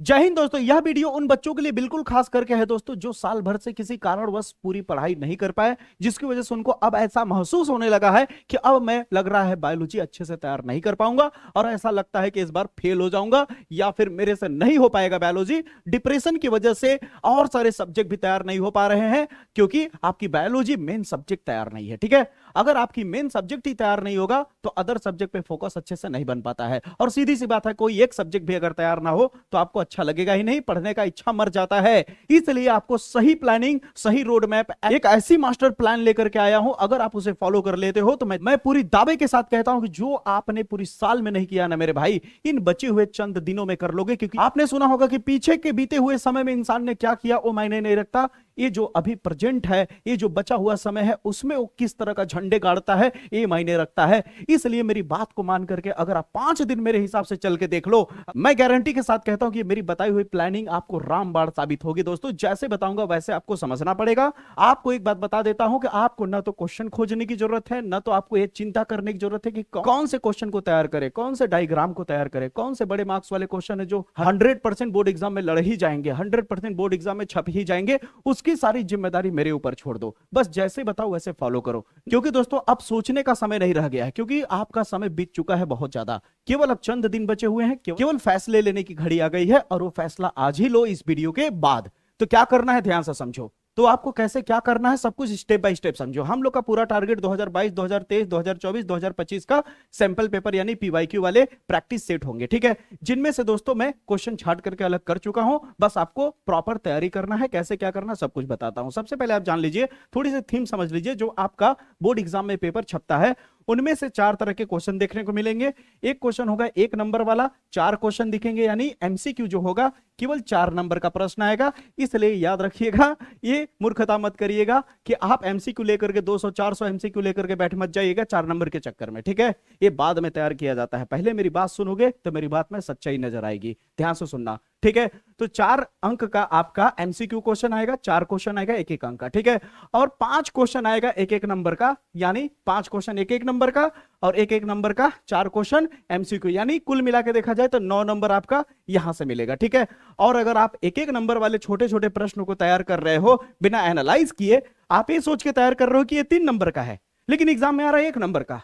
जय हिंद दोस्तों। यह वीडियो उन बच्चों के लिए बिल्कुल खास करके है दोस्तों जो साल भर से किसी कारणवश पूरी पढ़ाई नहीं कर पाए, जिसकी वजह से उनको अब ऐसा महसूस होने लगा है कि अब मैं लग रहा है बायोलॉजी अच्छे से तैयार नहीं कर पाऊंगा और ऐसा लगता है कि इस बार फेल हो जाऊंगा या फिर मेरे से नहीं हो पाएगा बायोलॉजी। डिप्रेशन की वजह से और सारे सब्जेक्ट भी तैयार नहीं हो पा रहे हैं क्योंकि आपकी बायोलॉजी मेन सब्जेक्ट तैयार नहीं है। ठीक है, अगर आपकी मेन सब्जेक्ट ही तैयार नहीं होगा तो अदर सब्जेक्ट पे फोकस अच्छे से नहीं बन पाता है। और सीधी सी बात है, कोई एक सब्जेक्ट भी अगर तैयार ना हो तो आपको अच्छा लगेगा ही नहीं, पढ़ने का इच्छा मर जाता है। इसलिए आपको सही प्लानिंग, सही रोड मैप, एक ऐसी मास्टर प्लान लेकर के आया हूं। अगर आप उसे फॉलो कर लेते हो तो मैं पूरी दावे के साथ कहता हूं कि जो आपने पूरी साल में नहीं किया ना मेरे भाई, इन बचे हुए चंद दिनों में कर लोगे। क्योंकि आपने सुना होगा कि पीछे के बीते हुए समय में इंसान ने क्या किया वो मायने नहीं रखता, ये जो अभी प्रेजेंट है, ये जो बचा हुआ समय है, उसमें वो किस तरह का झंडे गाड़ता है ये मायने रखता है। इसलिए मेरी बात को मान करके अगर आप 5 दिन मेरे हिसाब से चल के देख लो, मैं गारंटी के साथ कहता हूं कि मेरी बताई हुई प्लानिंग आपको रामबाण साबित होगी। दोस्तों, जैसे बताऊंगा वैसे आपको समझना पड़ेगा। आपको एक बात बता देता हूं कि आपको ना तो क्वेश्चन खोजने की जरूरत है, ना तो आपको ये चिंता करने की जरूरत है कि कौन से क्वेश्चन को तैयार करें, कौन से डायग्राम को तैयार करें, कौन से बड़े मार्क्स वाले क्वेश्चन है जो 100% बोर्ड एग्जाम में लड़ ही जाएंगे, 100% बोर्ड एग्जाम में छप ही जाएंगे। उसकी सारी जिम्मेदारी मेरे ऊपर छोड़ दो, बस जैसे बताओ वैसे फॉलो करो। क्योंकि दोस्तों अब सोचने का समय नहीं रह गया है, क्योंकि आपका समय बीत चुका है बहुत ज्यादा। केवल अब चंद दिन बचे हुए हैं, केवल फैसले लेने की घड़ी आ गई है और वो फैसला आज ही लो इस वीडियो के बाद। तो क्या करना है ध्यान से समझो। तो आपको कैसे क्या करना है सब कुछ स्टेप बाय स्टेप समझो। हम लोग का पूरा टारगेट 2022, 2023, 2024, 2025 का सैंपल पेपर यानी पीवाईक्यू वाले प्रैक्टिस सेट होंगे। ठीक है, जिनमें से दोस्तों मैं क्वेश्चन छाट करके अलग कर चुका हूं, बस आपको प्रॉपर तैयारी करना है। कैसे क्या करना सब कुछ बताता हूं। सबसे पहले आप जान लीजिए, थोड़ी सी थीम समझ लीजिए। जो आपका बोर्ड एग्जाम में पेपर छपता है उनमें से 4 तरह के क्वेश्चन देखने को मिलेंगे। एक क्वेश्चन होगा 1 नंबर वाला, 4 क्वेश्चन दिखेंगे, यानी एमसीक्यू जो होगा केवल 4 नंबर का प्रश्न आएगा। इसलिए याद रखिएगा, ये मूर्खता मत करिएगा कि आप एमसीक्यू लेकर के 200 400 एमसीक्यू लेकर के बैठ मत जाइएगा 4 नंबर के चक्कर में। ठीक है, ये बाद में तैयार किया जाता है। पहले मेरी बात सुनोगे तो मेरी बात में सच्चाई नजर आएगी, ध्यान से सुनना। ठीक है, तो 4 अंक का आपका एमसीक्यू क्वेश्चन आएगा, 4 क्वेश्चन आएगा 1-1 अंक का। ठीक है, और 5 क्वेश्चन आएगा 1-1 नंबर का, यानी 5 क्वेश्चन 1-1 नंबर का और 1-1 नंबर का 4 क्वेश्चन एमसीक्यू, यानी कुल मिला के देखा जाए तो 9 नंबर आपका यहां से मिलेगा। ठीक है, और अगर आप 1-1 नंबर वाले छोटे छोटे प्रश्नों को तैयार कर रहे हो बिना एनालाइज किए, आप ये सोच के तैयार कर रहे हो कि ये 3 नंबर का है लेकिन एग्जाम में आ रहा है 1 नंबर का,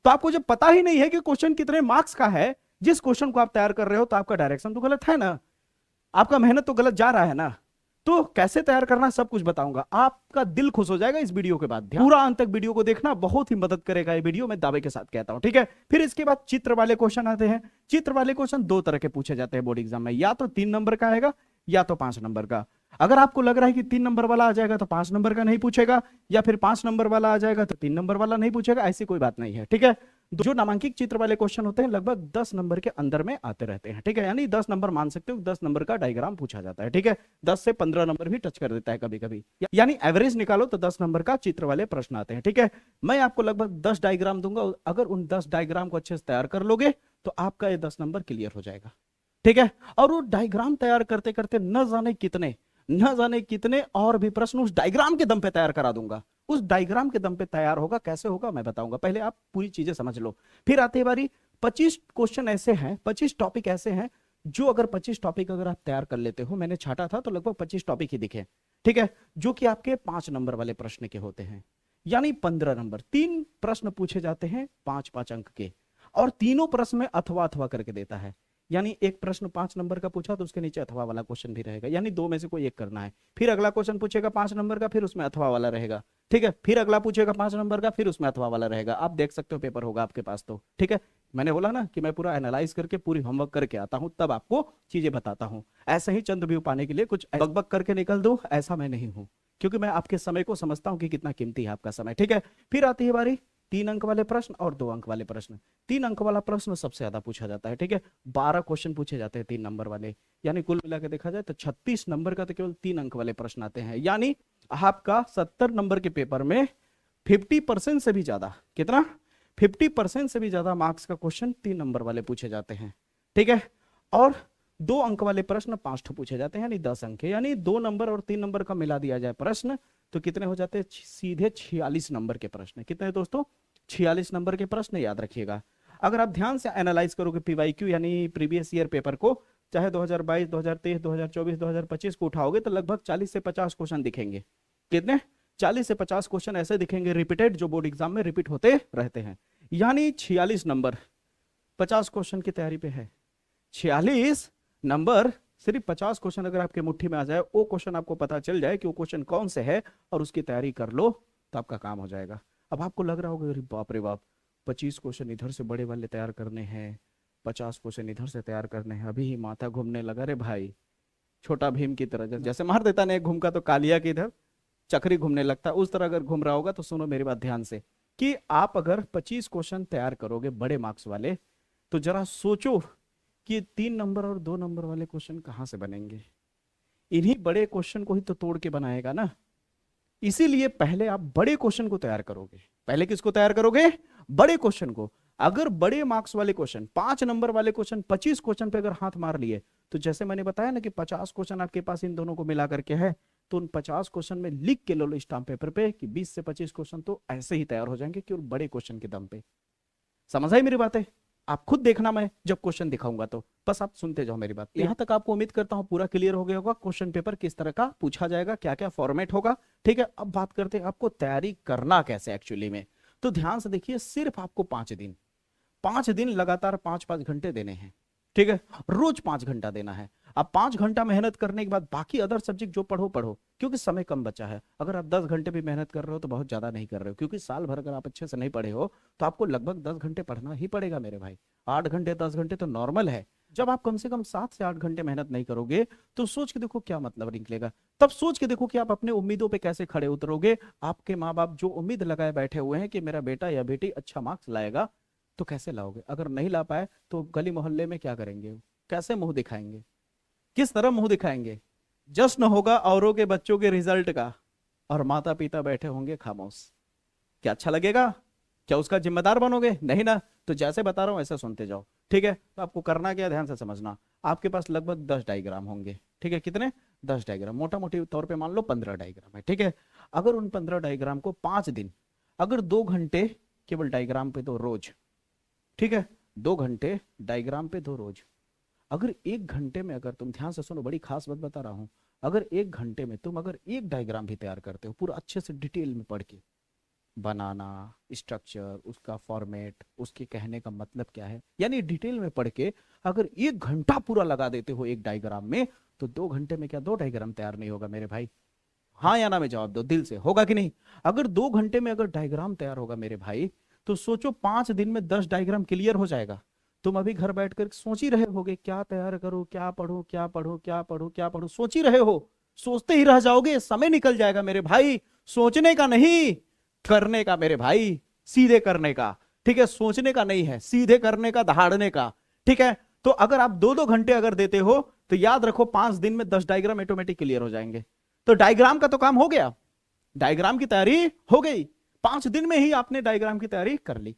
तो आपको जब पता ही नहीं है कि क्वेश्चन कितने मार्क्स का है, जिस क्वेश्चन को आप तैयार कर रहे हो, तो आपका डायरेक्शन तो गलत है ना, आपका मेहनत तो गलत जा रहा है ना। तो कैसे तैयार करना सब कुछ बताऊंगा, आपका दिल खुश हो जाएगा इस वीडियो के बाद। पूरा अंत तक वीडियो को देखना, बहुत ही मदद करेगा ये वीडियो, मैं दावे के साथ कहता हूं। ठीक है, फिर इसके बाद चित्र वाले क्वेश्चन आते हैं। चित्र वाले क्वेश्चन 2 तरह के पूछे जाते हैं बोर्ड एग्जाम में, या तो 3 नंबर का आएगा या तो 5 नंबर का। अगर आपको लग रहा है कि 3 नंबर वाला आ जाएगा तो 5 नंबर का नहीं पूछेगा, या फिर 5 नंबर वाला आ जाएगा तो 3 नंबर वाला नहीं पूछेगा, ऐसी कोई बात नहीं है। ठीक है, जो नामांकित चित्र वाले क्वेश्चन होते हैं लगभग 10 नंबर के अंदर में आते रहते हैं। ठीक है, यानी 10 नंबर मान सकते हो, 10 नंबर का डायग्राम पूछा जाता है। ठीक है, 10 से 15 नंबर भी टच कर देता है कभी कभी, यानी एवरेज निकालो तो 10 नंबर का चित्र वाले प्रश्न आते हैं। ठीक है, मैं आपको लगभग 10 डायग्राम दूंगा, अगर उन 10 डायग्राम को अच्छे से तैयार कर लोगे तो आपका ये 10 नंबर क्लियर हो जाएगा। ठीक है, और वो डायग्राम तैयार करते करते न जाने कितने और भी प्रश्न उस डायग्राम के दम पे तैयार करा दूंगा। उस डायग्राम के दम पे तैयार होगा, कैसे होगा मैं बताऊंगा, पहले आप पूरी चीजें समझ लो। फिर आते बारी 25 क्वेश्चन ऐसे हैं, 25 टॉपिक ऐसे हैं जो अगर 25 टॉपिक अगर आप तैयार कर लेते हो, मैंने छाटा था तो लगभग 25 टॉपिक ही दिखे। ठीक है, जो कि आपके 5 नंबर वाले प्रश्न के होते हैं, यानी 15 नंबर। 3 प्रश्न पूछे जाते हैं 5-5 अंक के, और तीनों प्रश्न में अथवा अथवा करके देता है, यानी एक प्रश्न 5 नंबर का पूछा तो उसके नीचे अथवा वाला क्वेश्चन भी रहेगा, यानी 2 में से कोई एक करना है। फिर अगला क्वेश्चन पूछेगा 5 नंबर का, फिर उसमें अथवा वाला रहेगा। ठीक है, फिर अगला पूछेगा 5 नंबर का, फिर उसमें अथवा वाला रहेगा। आप देख सकते हो पेपर होगा आपके पास तो। ठीक है, मैंने बोला ना कि मैं पूरा एनालाइज करके पूरी होमवर्क करके आता हूं, तब आपको चीजें बताता हूं। ऐसे ही चंद व्यू पाने के लिए कुछ बकबक करके निकल दो, ऐसा मैं नहीं हूं, क्योंकि मैं आपके समय को समझता हूं कि कितना कीमती है आपका समय। ठीक है, फिर आती है बारी 3 अंक वाले प्रश्न और 2 अंक वाले प्रश्न। 3 अंक वाला प्रश्न सबसे ज्यादा पूछा जाता है। ठीक है, 12 क्वेश्चन पूछे जाते हैं 3 नंबर वाले, यानी कुल मिला के देखा जाए तो 36 नंबर का तो केवल 3 अंक वाले प्रश्न आते हैं। यानी आपका 70 नंबर के पेपर में 50% से भी ज्यादा, कितना, 50% से भी ज्यादा मार्क्स का क्वेश्चन 3 नंबर वाले पूछे जाते हैं। ठीक है, और 2 अंक वाले प्रश्न 5 ठो पूछे जाते हैं, यानी 10 अंक है। यानी 2 नंबर और 3 नंबर का मिला दिया जाए प्रश्न तो कितने हो जाते हैं, सीधे 46 नंबर के प्रश्न। कितने दोस्तों, 46 नंबर के प्रश्न, याद रखिएगा। अगर आप ध्यान से एनालाइज करोगे पीवाईक्यू यानी प्रीवियस ईयर पेपर को, चाहे 2022, 2023, 2024, 2025 को उठाओगे तो लगभग 40 से 50 क्वेश्चन दिखेंगे। कितने? 40 से 50 क्वेश्चन ऐसे दिखेंगे रिपीटेड, जो बोर्ड एग्जाम में रिपीट होते रहते हैं। यानी 46 नंबर 50 क्वेश्चन की तैयारी पे है। 46 नंबर सिर्फ 50 क्वेश्चन अगर आपके मुट्ठी में आ जाए, वो क्वेश्चन आपको पता चल जाए कि वो क्वेश्चन कौन से है और उसकी तैयारी कर लो, तो आपका काम हो जाएगा। अब आपको लग रहा होगा अरे बाप रे बाप, 25 क्वेश्चन इधर से बड़े वाले तैयार करने हैं, 50 क्वेश्चन इधर से तैयार करने हैं, अभी ही माथा घूमने लगा रे भाई। छोटा भीम की तरह जैसे मार देता ना एक घूमका तो कालिया की इधर चक्री घूमने लगता है, उस तरह अगर घूम रहा होगा तो सुनो मेरी बात ध्यान से, कि आप अगर 25 क्वेश्चन तैयार करोगे बड़े मार्क्स वाले, तो जरा सोचो कि 3 नंबर और 2 नंबर वाले क्वेश्चन कहां से बनेंगे। इन्हीं बड़े क्वेश्चन को ही तो तोड़ के बनाएगा ना। इसीलिए पहले आप बड़े क्वेश्चन को तैयार करोगे। पहले किसको तैयार करोगे? बड़े क्वेश्चन को। अगर बड़े मार्क्स वाले क्वेश्चन, 5 नंबर वाले क्वेश्चन 25 क्वेश्चन पे अगर हाथ मार लिए, तो जैसे मैंने बताया ना कि 50 क्वेश्चन आपके पास इन दोनों को मिला करके है, तो उन 50 क्वेश्चन में लिख के लो स्टाम्प पेपर पे कि 20 से 25 क्वेश्चन तो ऐसे ही तैयार हो जाएंगे केवल बड़े क्वेश्चन के दम पे। समझ आई मेरी बातें? आप खुद देखना, मैं जब क्वेश्चन दिखाऊंगा तो बस आप सुनते जाओ मेरी बात। यहां तक आपको उम्मीद करता हूं पूरा क्लियर हो गया होगा क्वेश्चन पेपर किस तरह का पूछा जाएगा, क्या क्या फॉर्मेट होगा। ठीक है, अब बात करते हैं आपको तैयारी करना कैसे एक्चुअली में। तो ध्यान से देखिए, सिर्फ आपको 5 दिन लगातार 5-5 घंटे देने हैं। ठीक है, रोज 5 घंटा देना है। अब 5 घंटा मेहनत करने के बाद बाकी अदर सब्जेक्ट जो पढ़ो पढ़ो, क्योंकि समय कम बचा है। अगर आप 10 घंटे भी मेहनत कर रहे हो तो बहुत ज्यादा नहीं कर रहे हो, क्योंकि साल भर अगर आप अच्छे से नहीं पढ़े हो तो आपको लगभग 10 घंटे पढ़ना ही पड़ेगा मेरे भाई। 8 घंटे 10 घंटे तो नॉर्मल है। जब आप कम से कम 7 से 8 घंटे मेहनत नहीं करोगे तो सोच के देखो क्या मतलब निकलेगा। तब सोच के देखो कि आप अपने उम्मीदों पे कैसे खड़े उतरोगे। आपके माँ बाप जो उम्मीद लगाए बैठे हुए हैं कि मेरा बेटा या बेटी अच्छा मार्क्स लाएगा, तो कैसे लाओगे? अगर नहीं ला पाए तो गली मोहल्ले में क्या करेंगे? कैसे मुंह दिखाएंगे? किस तरह मुंह दिखाएंगे? जश्न होगा औरों के बच्चों के रिजल्ट का और माता पिता बैठे होंगे खामोश। क्या अच्छा लगेगा? क्या उसका जिम्मेदार बनोगे? नहीं ना। तो जैसे बता रहा हूं ऐसे सुनते जाओ। ठीक है, तो आपको करना क्या, ध्यान से समझना। आपके पास लगभग 10 डायग्राम होंगे। ठीक है, कितने? 10 डायग्राम, मोटा मोटी तौर पे मान लो 15 डायग्राम है। ठीक है, अगर उन 15 डायग्राम को 5 दिन, अगर 2 घंटे केवल डायग्राम पे दो रोज। ठीक है, 2 घंटे डायग्राम पे दो रोज। अगर 1 घंटे में, अगर तुम ध्यान से सुनो, बड़ी खास बात बता रहा हूं, अगर 1 घंटे में तुम अगर एक डायग्राम भी तैयार करते हो पूरा अच्छे से डिटेल में पढ़ के, बनाना, स्ट्रक्चर, उसका फॉर्मेट, उसके कहने का मतलब क्या है, यानी डिटेल में पढ़ के अगर 1 घंटा पूरा लगा देते हो एक डायग्राम में, तो 2 घंटे में क्या 2 डायग्राम तैयार नहीं होगा मेरे भाई? हाँ या ना में जवाब दो, दिल से, होगा कि नहीं? अगर 2 घंटे में अगर डायग्राम तैयार होगा मेरे भाई, तो सोचो 5 दिन में 10 डायग्राम क्लियर हो जाएगा। तुम अभी घर बैठकर सोच ही रहे होगे क्या तैयार करूं, क्या पढ़ूं, क्या पढ़ूं, क्या पढ़ूं, क्या पढ़ूं, सोच ही रहे हो। सोचते ही रह जाओगे, समय निकल जाएगा मेरे भाई। सोचने का नहीं, करने का मेरे भाई, सीधे करने का। ठीक है, सोचने का नहीं है, सीधे करने का, दहाड़ने का। ठीक है, तो अगर आप 2-2 घंटे अगर देते हो तो याद रखो 5 दिन में 10 डायग्राम ऑटोमेटिक क्लियर हो जाएंगे। तो डायग्राम का तो काम हो गया, डायग्राम की तैयारी हो गई। 5 दिन में ही आपने डायग्राम की तैयारी कर ली।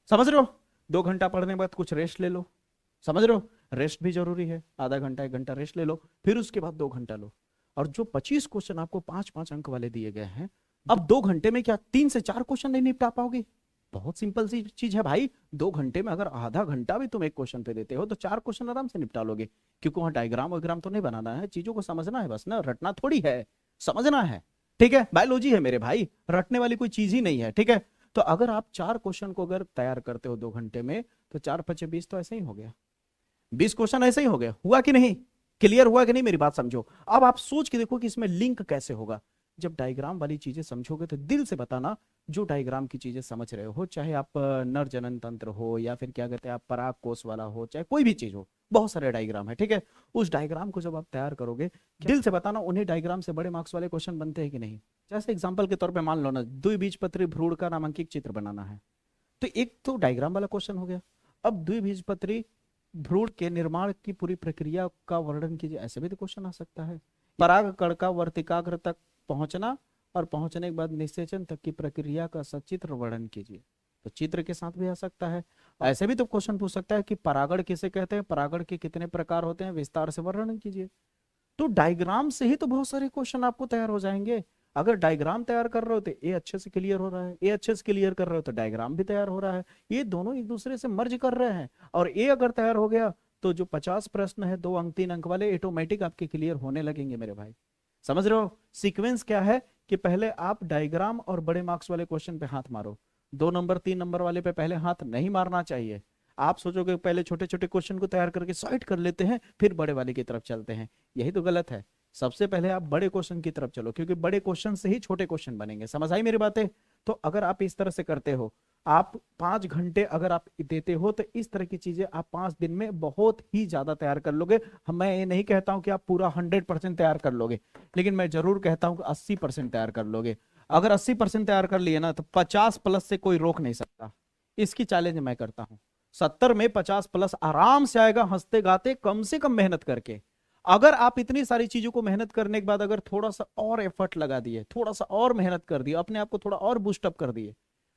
समझ रहे हो? 2 घंटा पढ़ने के बाद कुछ रेस्ट ले लो। समझ रहे हो? रेस्ट भी जरूरी है, आधा घंटा 1 घंटा रेस्ट ले लो, फिर उसके बाद 2 घंटा लो। और जो 25 क्वेश्चन आपको 5-5 अंक वाले दिए गए हैं, अब 2 घंटे में क्या 3 से 4 क्वेश्चन नहीं निपटा पाओगे? बहुत सिंपल सी चीज है भाई। 2 घंटे में अगर आधा घंटा भी तुम एक क्वेश्चन पे देते हो तो 4 क्वेश्चन आराम से निपटा लोगे, क्योंकि वहां डायग्राम वायग्राम तो नहीं बनाना है, चीजों को समझना है बस ना, रटना थोड़ी है, समझना है। ठीक है, बायोलॉजी है मेरे भाई, रटने वाली कोई चीज ही नहीं है। ठीक है, तो अगर आप 4 क्वेश्चन को अगर तैयार करते हो 2 घंटे में, तो 4-5-20 तो ऐसे ही हो गया, 20 क्वेश्चन ऐसे ही हो गया। हुआ कि नहीं? क्लियर हुआ कि नहीं? मेरी बात समझो। अब आप सोच के देखो कि इसमें लिंक कैसे होगा। जब डायग्राम वाली चीजें समझोगे तो दिल से बताना, जो डायग्राम की चीजें समझ रहे हो, चाहे आप नर जनन तंत्र हो या फिर क्या कहते हैं आप पराग कोष वाला हो, चाहे कोई भी चीज हो, बहुत सारे डायग्राम है। ठीक है, उस डायग्राम को जब आप तैयार करोगे, दिल से बताना उन्हीं डायग्राम से बड़े मार्क्स वाले क्वेश्चन बनते हैं कि नहीं। जैसे एग्जाम्पल के तौर पर मान लो ना, द्विबीजपत्री भ्रूण का नामांकित चित्र बनाना है, तो एक तो डायग्राम वाला क्वेश्चन हो गया। अब द्विबीजपत्री भ्रूण के निर्माण की पूरी प्रक्रिया का वर्णन कीजिए, ऐसे भी तो क्वेश्चन आ सकता है। पराग कण का वर्तिकाग्र तक पहुंचना और पहुंचने के बाद निषेचन तक की प्रक्रिया का सचित्र वर्णन कीजिए, तो चित्र के साथ भी आ सकता है। ऐसे भी तो क्वेश्चन पूछ सकता है कि परागण किसे कहते हैं, परागण के कितने प्रकार होते हैं, विस्तार से वर्णन कीजिए। तो डायग्राम से ही तो बहुत सारे क्वेश्चन आपको तैयार हो जाएंगे। अगर डायग्राम तैयार कर रहे हो तो ए अच्छे से क्लियर हो रहा है, ए अच्छे से क्लियर कर रहे हो तो डायग्राम भी तैयार हो रहा है, ये दोनों एक दूसरे से मर्ज कर रहे हैं। और ए अगर तैयार हो गया तो जो 50 प्रश्न है 2 अंक 3 अंक वाले ऑटोमेटिक आपके क्लियर होने लगेंगे मेरे भाई। समझ रहे हो सीक्वेंस क्या है कि पहले आप डायग्राम और बड़े मार्क्स वाले क्वेश्चन पे हाथ मारो, 2 नंबर 3 नंबर वाले पे पहले हाथ नहीं मारना चाहिए। आप सोचोगे पहले छोटे छोटे क्वेश्चन को तैयार करके साइड कर लेते हैं फिर बड़े वाले की तरफ चलते हैं, यही तो गलत है। सबसे पहले आप बड़े क्वेश्चन की तरफ चलो, क्योंकि बड़े क्वेश्चन से ही छोटे क्वेश्चन बनेंगे। समझ आई मेरी बातें? तो अगर आप इस तरह से करते हो, आप 5 घंटे अगर आप देते हो तो इस तरह की चीजें आप 5 दिन में बहुत ही ज्यादा तैयार कर लोगे। मैं ये नहीं कहता हूं कि आप पूरा 100% तैयार कर लोगे, लेकिन मैं जरूर कहता हूं कि 80% तैयार कर लोगे। अगर 80% तैयार कर लिए ना तो 50 प्लस से कोई रोक नहीं सकता। इसकी चैलेंज मैं करता हूं, 70 में 50 प्लस आराम से आएगा, हंसते गाते कम से कम मेहनत करके। अगर आप इतनी सारी चीजों को मेहनत करने के बाद अगर थोड़ा सा और एफर्ट लगा दिए, थोड़ा सा और मेहनत कर दिए, अपने आप को थोड़ा और बूस्टअप कर दिए,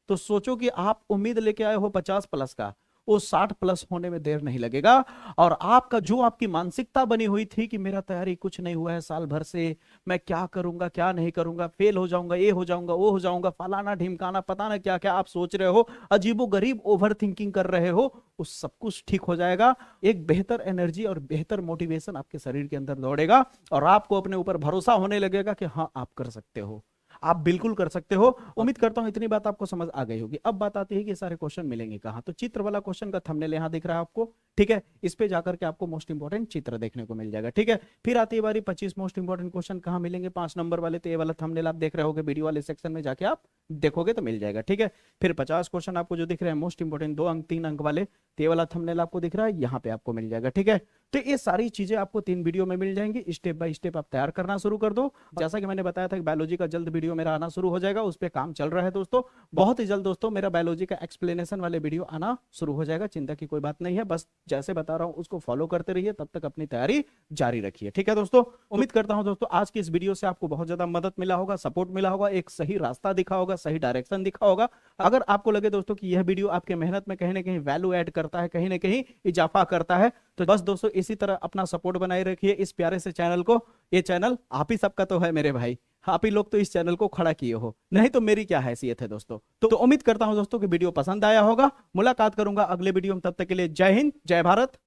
तो सोचो कि आप उम्मीद लेके आए हो 50 प्लस का, वो 60 प्लस होने में देर नहीं लगेगा। और आपका जो आपकी मानसिकता बनी हुई थी कि मेरा तैयारी कुछ नहीं हुआ है साल भर से, मैं क्या करूंगा क्या नहीं करूंगा, फेल हो जाऊंगा, ये हो जाऊंगा वो हो जाऊंगा, फलाना ढिमकाना पता ना क्या क्या आप सोच रहे हो, अजीबो गरीब ओवर थिंकिंग कर रहे हो, उस सब कुछ ठीक हो जाएगा। एक बेहतर एनर्जी और बेहतर मोटिवेशन आपके शरीर के अंदर दौड़ेगा और आपको अपने ऊपर भरोसा होने लगेगा कि हाँ आप कर सकते हो, आप बिल्कुल कर सकते हो। उम्मीद करता हूं इतनी बात आपको समझ आ गई होगी। अब बात आती है कि सारे क्वेश्चन मिलेंगे कहां, तो चित्र वाला क्वेश्चन का थंबनेल यहां दिख रहा है आपको, ठीक है, इस पे जाकर के आपको मोस्ट इंपोर्टेंट चित्र देखने को मिल जाएगा, ठीक है। फिर आती है बारी 25 मोस्ट इंपोर्टेंट क्वेश्चन कहां मिलेंगे, 5 नंबर वाले, तो ये वाला थंबनेल आप देख रहे होगे, वीडियो वाले सेक्शन में जाके आप देखोगे तो मिल जाएगा, ठीक है। फिर 50 क्वेश्चन आपको जो दिख रहे हैं मोस्ट इंपोर्टेंट 2 अंक 3 अंक वाले, तो ये वाला थंबनेल आपको दिख रहा है, यहाँ पे आपको मिल जाएगा, ठीक है। तो ये सारी चीजें आपको 3 वीडियो में मिल जाएंगी, स्टेप बाय स्टेप आप तैयार करना शुरू कर दो। जैसा कि मैंने बताया था कि बायोलॉजी का जल्द वीडियो मेरा आना शुरू हो जाएगा, उस पर काम चल रहा है दोस्तों, बहुत ही जल्द दोस्तों मेरा बायोलॉजी का एक्सप्लेनेशन वाले वीडियो आना शुरू हो जाएगा, चिंता की कोई बात नहीं है, बस जैसे बता रहा हूं उसको फॉलो करते रहिए, तब तक अपनी तैयारी जारी रखिए, ठीक है दोस्तों। उम्मीद करता हूं दोस्तों आज की इस वीडियो से आपको बहुत ज्यादा मदद मिला होगा, सपोर्ट मिला होगा, एक सही रास्ता दिखा होगा, सही डायरेक्शन दिखा होगा। अगर आपको लगे दोस्तों कि यह वीडियो आपके मेहनत में कहीं ना कहीं वैल्यू ऐड करता है, कहीं ना कहीं इजाफा करता है, तो बस दोस्तों इसी तरह अपना सपोर्ट बनाए रखिए इस प्यारे से चैनल को। ये चैनल आप ही सबका तो है मेरे भाई, आप ही लोग तो इस चैनल को खड़ा किए हो, नहीं तो मेरी क्या हैसियत है दोस्तों। तो उम्मीद करता हूं दोस्तों कि वीडियो पसंद आया होगा। मुलाकात करूंगा अगले वीडियो में, तब तक के लिए जय हिंद जय भारत।